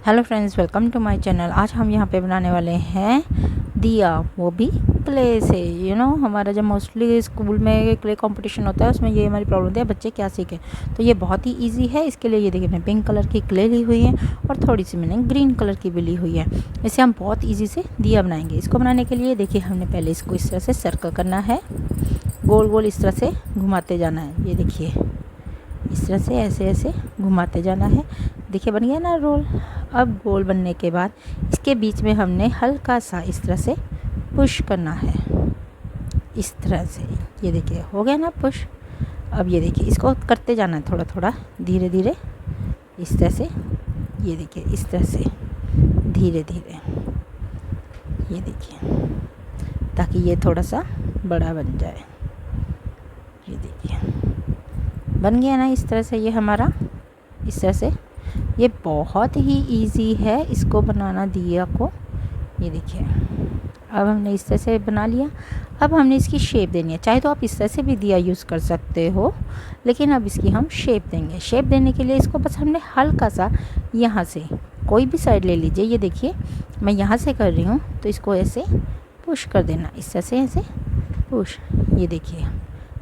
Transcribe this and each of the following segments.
Hello friends, welcome to my channel. आज हम यहाँ पे बनाने वाले हैं दिया, वो भी क्ले से। हमारा जब मोस्टली स्कूल में क्ले कंपटीशन होता है उसमें ये हमारी प्रॉब्लम होती है, बच्चे क्या सीखें। तो ये बहुत ही इजी है। इसके लिए ये देखिए मैंने पिंक कलर की क्ले ली हुई है और थोड़ी सी मैंने ग्रीन कलर की भी ली हुई है। इसे हम बहुत ईजी से दिया बनाएंगे। इसको बनाने के लिए देखिए हमने पहले इसको इस तरह से सर्कल करना है, गोल गोल इस तरह से घुमाते जाना है। ये देखिए इस तरह से ऐसे ऐसे घुमाते जाना है। देखिए बन गया ना रोल। अब गोल बनने के बाद इसके बीच में हमने हल्का सा इस तरह से पुश करना है, इस तरह से। ये देखिए हो गया ना पुश। अब ये देखिए इसको करते जाना है थोड़ा थोड़ा धीरे धीरे, इस तरह से। ये देखिए इस तरह से धीरे धीरे, ये देखिए, ताकि ये थोड़ा सा बड़ा बन जाए। ये देखिए बन गया ना इस तरह से। ये हमारा इस तरह से, ये बहुत ही इजी है इसको बनाना दिया को। ये देखिए अब हमने इस तरह से बना लिया। अब हमने इसकी शेप देनी है। चाहे तो आप इस तरह से भी दिया यूज़ कर सकते हो, लेकिन अब इसकी हम शेप देंगे। शेप देने के लिए इसको बस हमने हल्का सा यहाँ से कोई भी साइड ले लीजिए। ये देखिए मैं यहाँ से कर रही हूँ, तो इसको ऐसे पुश कर देना, इस तरह से ऐसे पुश। ये देखिए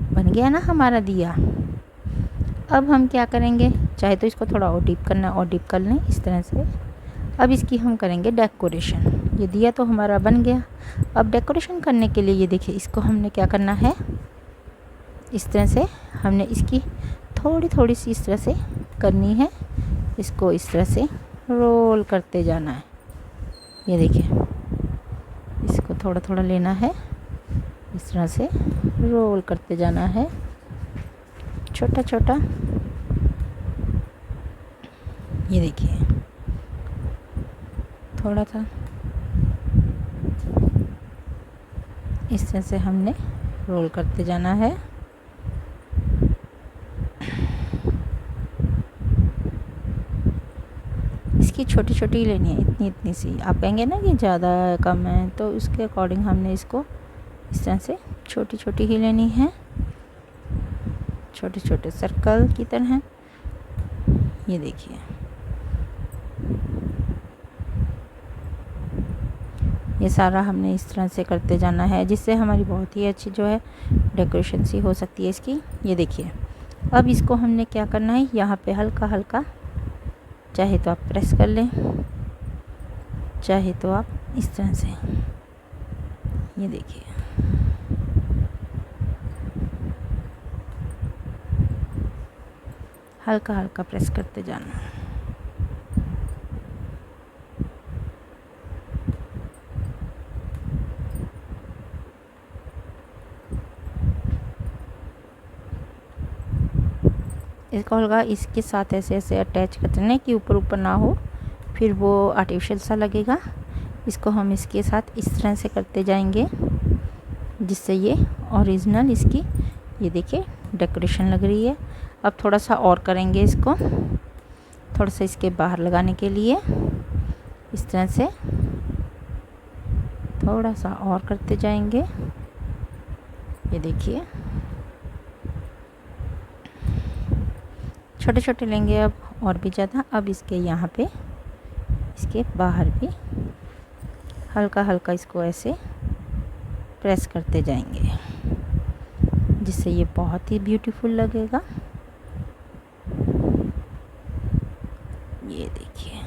बन गया ना हमारा दिया। अब हम क्या करेंगे, चाहे तो इसको थोड़ा और डीप करना है और डीप कर लें इस तरह से। अब इसकी हम करेंगे डेकोरेशन। ये दिया तो हमारा बन गया। अब डेकोरेशन करने के लिए ये देखिए इसको हमने क्या करना है, इस तरह से हमने इसकी थोड़ी थोड़ी सी इस तरह से करनी है। इसको इस तरह से रोल करते जाना है। ये देखिए इसको थोड़ा थोड़ा लेना है, इस तरह से रोल करते जाना है छोटा छोटा। ये देखिए थोड़ा था इस तरह से हमने रोल करते जाना है। इसकी छोटी छोटी लेनी है, इतनी इतनी सी। आप कहेंगे ना कि ज़्यादा कम है, तो उसके अकॉर्डिंग हमने इसको इस तरह से छोटी छोटी ही लेनी है, छोटे छोटे सर्कल की तरह। ये देखिए ये सारा हमने इस तरह से करते जाना है, जिससे हमारी बहुत ही अच्छी जो है डेकोरेशन सी हो सकती है इसकी। ये देखिए अब इसको हमने क्या करना है, यहाँ पे हल्का हल्का, चाहे तो आप प्रेस कर लें, चाहे तो आप इस तरह से। ये देखिए हल्का हल्का प्रेस करते जाना। इसको हल्का इसके साथ ऐसे ऐसे अटैच करना कि ऊपर ऊपर ना हो, फिर वो आर्टिफिशियल सा लगेगा। इसको हम इसके साथ इस तरह से करते जाएंगे, जिससे ये ओरिजिनल इसकी ये देखिए डेकोरेशन लग रही है। अब थोड़ा सा और करेंगे इसको, थोड़ा सा इसके बाहर लगाने के लिए इस तरह से थोड़ा सा और करते जाएंगे। ये देखिए छोटे छोटे लेंगे अब और भी ज़्यादा। अब इसके यहाँ पे इसके बाहर भी हल्का हल्का इसको ऐसे प्रेस करते जाएंगे, जिससे ये बहुत ही ब्यूटीफुल लगेगा। ये देखिए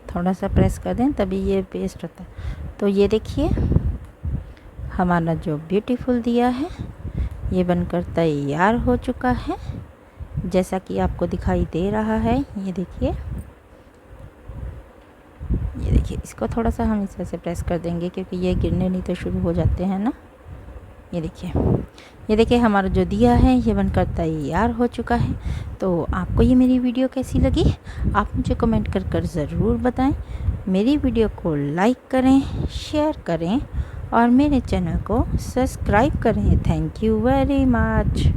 थोड़ा सा प्रेस कर दें तभी ये पेस्ट होता है। तो ये देखिए हमारा जो ब्यूटीफुल दिया है ये बनकर तैयार हो चुका है, जैसा कि आपको दिखाई दे रहा है। ये देखिए इसको थोड़ा सा हम इस तरह से प्रेस कर देंगे, क्योंकि ये गिरने नहीं तो शुरू हो जाते हैं ना। ये देखिए हमारा जो दिया है ये बनकर तैयार हो चुका है। तो आपको ये मेरी वीडियो कैसी लगी आप मुझे कमेंट कर ज़रूर बताएं। मेरी वीडियो को लाइक करें, शेयर करें और मेरे चैनल को सब्सक्राइब करें। Thank you very much.